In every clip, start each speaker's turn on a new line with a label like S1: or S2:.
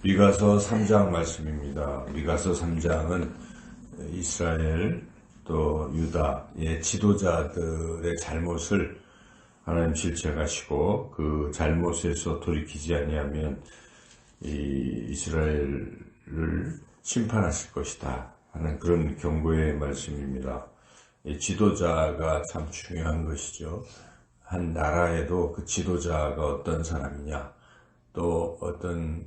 S1: 미가서 3장 말씀입니다. 미가서 3장은 이스라엘 또 유다의 지도자들의 잘못을 하나님 질책하시고 그 잘못에서 돌이키지 아니하면 이 이스라엘을 심판하실 것이다 하는 그런 경고의 말씀입니다. 이 지도자가 참 중요한 것이죠. 한 나라에도 그 지도자가 어떤 사람이냐, 또 어떤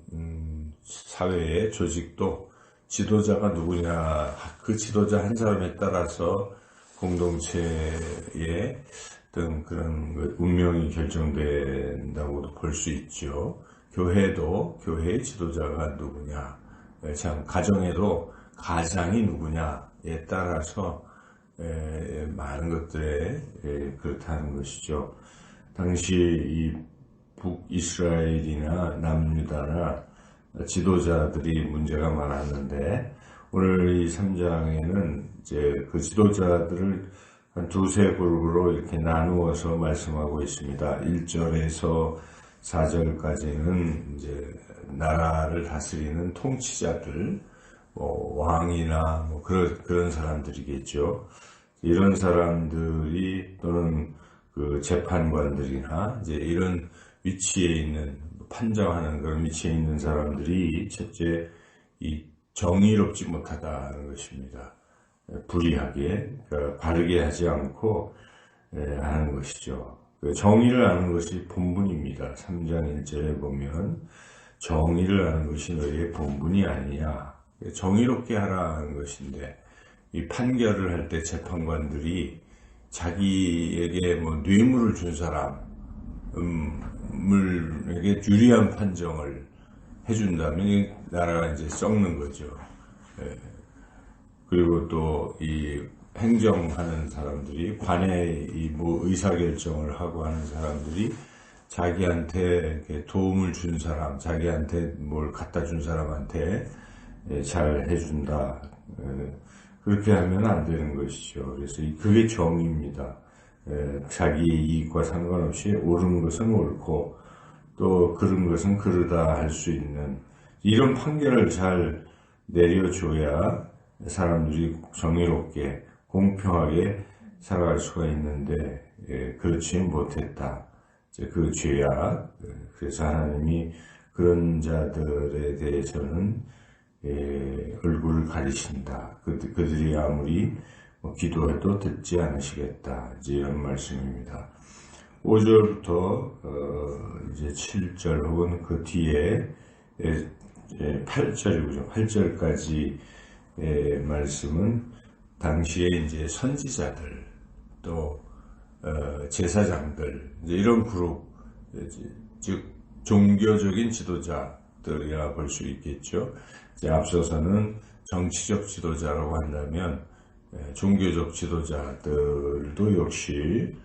S1: 사회의 조직도 지도자가 누구냐, 그 지도자 한 사람에 따라서 공동체의 어떤 그런 운명이 결정된다고도 볼 수 있죠. 교회도 교회의 지도자가 누구냐, 참 가정에도 가장이 누구냐에 따라서 많은 것들에 그렇다는 것이죠. 당시 이 북이스라엘이나 남유다나 지도자들이 문제가 많았는데, 오늘 이 3장에는 이제 그 지도자들을 한 두세 그룹으로 이렇게 나누어서 말씀하고 있습니다. 1절에서 4절까지는 이제 나라를 다스리는 통치자들, 왕이나 그런 사람들이겠죠. 이런 사람들이 또는 그 재판관들이나 이제 이런 위치에 있는, 판정하는 그런 위치에 있는 사람들이 첫째 이 정의롭지 못하다는 것입니다. 불의하게, 바르게 하지 않고 하는 것이죠. 정의를 하는 것이 본분입니다. 3장 1절에 보면 정의를 하는 것이 너희의 본분이 아니냐, 정의롭게 하라는 것인데, 이 판결을 할 때 재판관들이 자기에게 뇌물을 준 사람에게 유리한 판정을 해준다면 이 나라가 이제 썩는 거죠. 그리고 또 이 행정하는 사람들이, 관의 이 의사결정을 하고 하는 사람들이 자기한테 도움을 준 사람, 자기한테 뭘 갖다 준 사람한테 잘 해준다. 그렇게 하면 안 되는 것이죠. 그래서 그게 정의입니다. 자기의 이익과 상관없이 옳은 것은 옳고 또 그른 것은 그르다 할 수 있는 이런 판결을 잘 내려줘야 사람들이 정의롭게 공평하게 살아갈 수가 있는데, 그렇지 못했다. 그 죄악. 그래서 하나님이 그런 자들에 대해서는 얼굴을 가리신다. 그들이 아무리 기도해도 듣지 않으시겠다. 이제 이런 말씀입니다. 5절부터 이제 7절 혹은 그 뒤에 8절이죠. 8절까지 말씀은 당시에 이제 선지자들, 또 제사장들, 이제 이런 그룹, 즉 종교적인 지도자들이라 볼 수 있겠죠. 이제 앞서서는 정치적 지도자라고 한다면 종교적 지도자들도 역시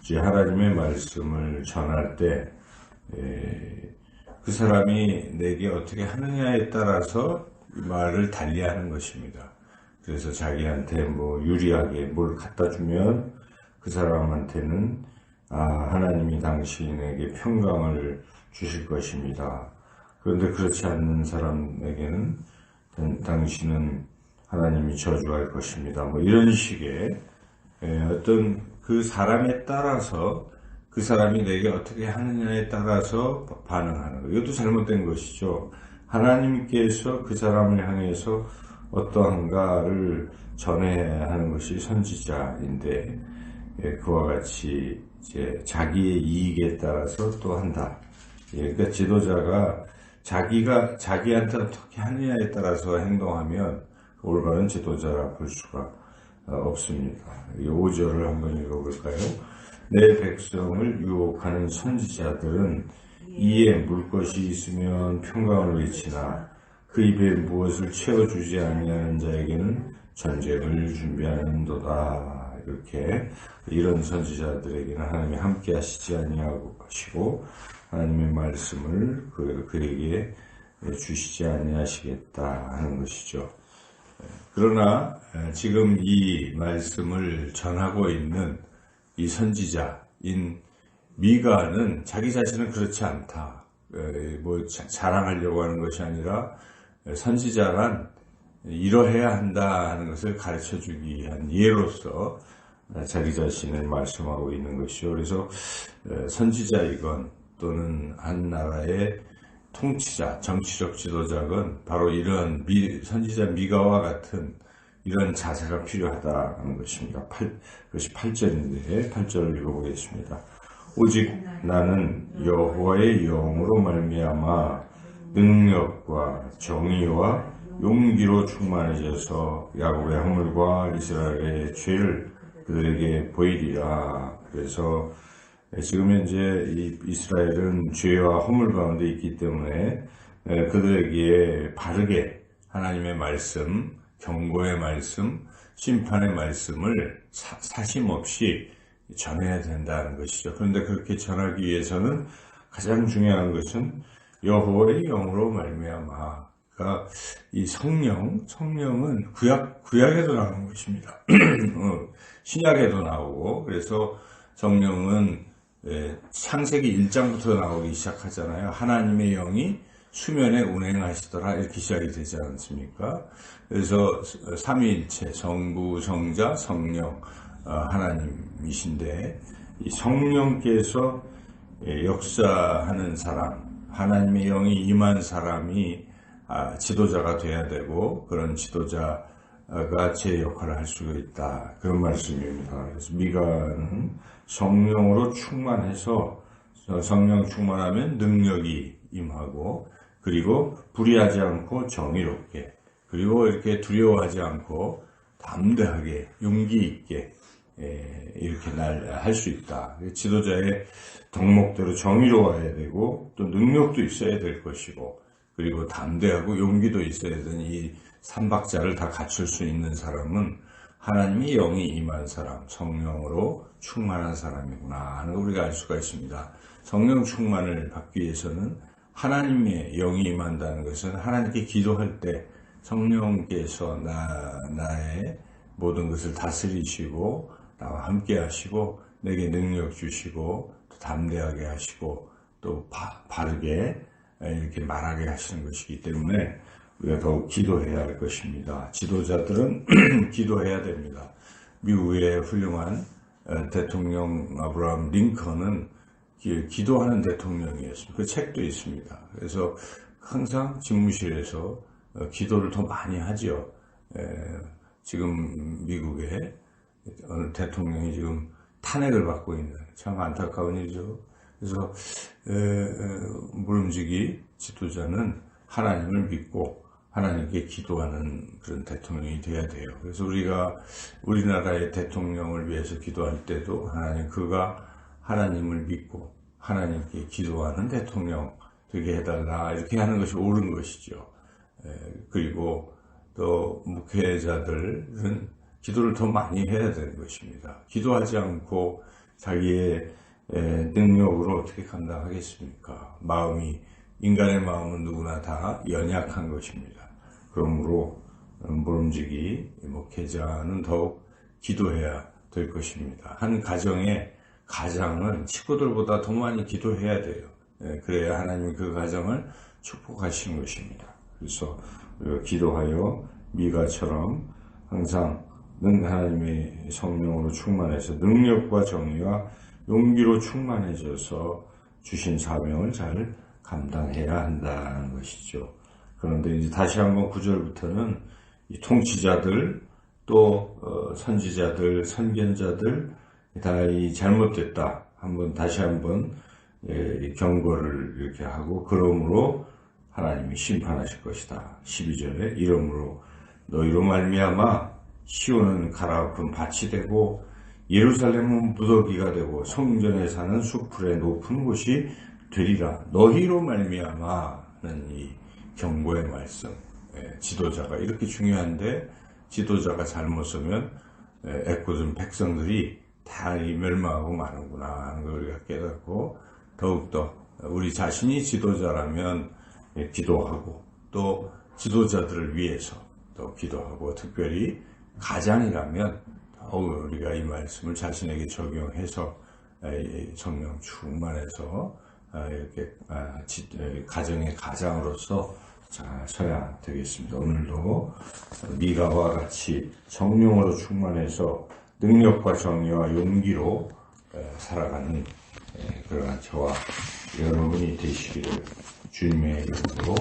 S1: 이제 하나님의 말씀을 전할 때 그 사람이 내게 어떻게 하느냐에 따라서 말을 달리하는 것입니다. 그래서 자기한테 유리하게 뭘 갖다 주면 그 사람한테는 하나님이 당신에게 평강을 주실 것입니다. 그런데 그렇지 않는 사람에게는 당신은 하나님이 저주할 것입니다. 이런 식의 어떤 그 사람에 따라서, 그 사람이 내게 어떻게 하느냐에 따라서 반응하는 것, 이것도 잘못된 것이죠. 하나님께서 그 사람을 향해서 어떠한가를 전해야 하는 것이 선지자인데, 그와 같이 이제 자기의 이익에 따라서 또 한다. 그러니까 지도자가 자기한테 어떻게 하느냐에 따라서 행동하면 올바른 지도자라 볼 수가 없습니다. 5절을 한번 읽어볼까요? 내 백성을 유혹하는 선지자들은 이에 물 것이 있으면 평강을 외치나 그 입에 무엇을 채워주지 아니하는 자에게는 전쟁을 준비하는도다. 이렇게 이런 선지자들에게는 하나님이 함께 하시지 아니하시고 하나님의 말씀을 그에게 주시지 아니하시겠다 하는 것이죠. 그러나 지금 이 말씀을 전하고 있는 이 선지자인 미가는 자기 자신은 그렇지 않다. 뭐 자랑하려고 하는 것이 아니라 선지자란 이러해야 한다 하는 것을 가르쳐 주기 위한 예로서 자기 자신을 말씀하고 있는 것이죠. 그래서 선지자이건 또는 한 나라의 통치자, 정치적 지도자건 바로 이런 선지자 미가와 같은 이런 자세가 필요하다는 것입니다. 그것이 8절인데 8절을 읽어보겠습니다. 오직 나는 여호와의 영으로 말미암아 능력과 정의와 용기로 충만해져서 야곱의 허물과 이스라엘의 죄를 그들에게 보이리라. 그래서 지금 현재 이스라엘은 죄와 허물 가운데 있기 때문에 그들에게 바르게 하나님의 말씀, 경고의 말씀, 심판의 말씀을 사심없이 전해야 된다는 것이죠. 그런데 그렇게 전하기 위해서는 가장 중요한 것은 여호와의 영으로 말미암아. 그러니까 이 성령은 구약에도 나오는 것입니다. 신약에도 나오고, 그래서 성령은 창세기 1장부터 나오기 시작하잖아요. 하나님의 영이 수면에 운행하시더라 이렇게 시작이 되지 않습니까? 그래서 삼위일체 성부, 성자, 성령 하나님이신데 이 성령께서 역사하는 사람, 하나님의 영이 임한 사람이 지도자가 돼야 되고 그런 지도자가 제 역할을 할 수가 있다. 그런 말씀입니다. 그래서 미가는 성령으로 충만해서 성령 충만하면 능력이 임하고 그리고 불의하지 않고 정의롭게 그리고 이렇게 두려워하지 않고 담대하게 용기 있게 이렇게 할 수 있다. 지도자의 덕목대로 정의로워야 되고 또 능력도 있어야 될 것이고 그리고 담대하고 용기도 있어야 되는 이 삼박자를 다 갖출 수 있는 사람은 하나님의 영이 임한 사람, 성령으로 충만한 사람이구나 하는 걸 우리가 알 수가 있습니다. 성령 충만을 받기 위해서는 하나님의 영이 임한다는 것은 하나님께 기도할 때 성령께서 나의 모든 것을 다스리시고 나와 함께 하시고 내게 능력 주시고 또 담대하게 하시고 또 바르게 이렇게 말하게 하시는 것이기 때문에 우리가 더욱 기도해야 할 것입니다. 지도자들은 기도해야 됩니다. 미국의 훌륭한 대통령 아브라함 링컨은 기도하는 대통령이었습니다. 그 책도 있습니다. 그래서 항상 집무실에서 기도를 더 많이 하죠. 지금 미국의 어느 대통령이 지금 탄핵을 받고 있는 참 안타까운 일이죠. 그래서 물음직이 지도자는 하나님을 믿고 하나님께 기도하는 그런 대통령이 되어야 돼요. 그래서 우리가 우리나라의 대통령을 위해서 기도할 때도 그가 하나님을 믿고 하나님께 기도하는 대통령 되게 해달라 이렇게 하는 것이 옳은 것이죠. 그리고 또 목회자들은 기도를 더 많이 해야 되는 것입니다. 기도하지 않고 자기의 능력으로 어떻게 감당하겠습니까? 인간의 마음은 누구나 다 연약한 것입니다. 그러므로 모름지기 목회자는 더욱 기도해야 될 것입니다. 한 가장은 식구들보다 더 많이 기도해야 돼요. 그래야 하나님이 그 가정을 축복하시는 것입니다. 그래서 우리가 기도하여 미가처럼 항상 하나님의 성령으로 충만해서 능력과 정의와 용기로 충만해져서 주신 사명을 잘 감당해야 한다는 것이죠. 그런데 이제 다시 한번 9절부터는 이 통치자들 또 선지자들, 선견자들 다 잘못됐다. 다시 한번 경고를 이렇게 하고 그러므로 하나님이 심판하실 것이다. 12절에 이러므로 너희로 말미암아 시온은 가라앉은 밭이 되고 예루살렘은 무더기가 되고 성전에 사는 수풀의 높은 곳이 되리라. 너희로 말미암아는 이 경고의 말씀. 지도자가 이렇게 중요한데 지도자가 잘못 서면 애꿎은 백성들이 다 멸망하고 마는구나 하는 걸 우리가 깨닫고 더욱더 우리 자신이 지도자라면 기도하고 또 지도자들을 위해서 또 기도하고 특별히 가장이라면 더욱 우리가 이 말씀을 자신에게 적용해서 성령 충만해서 이렇게 가정의 가장으로서 잘 서야 되겠습니다. 오늘도 미가와 같이 성령으로 충만해서 능력과 정의와 용기로 살아가는 그러한 저와 여러분이 되시기를 주님의 이름으로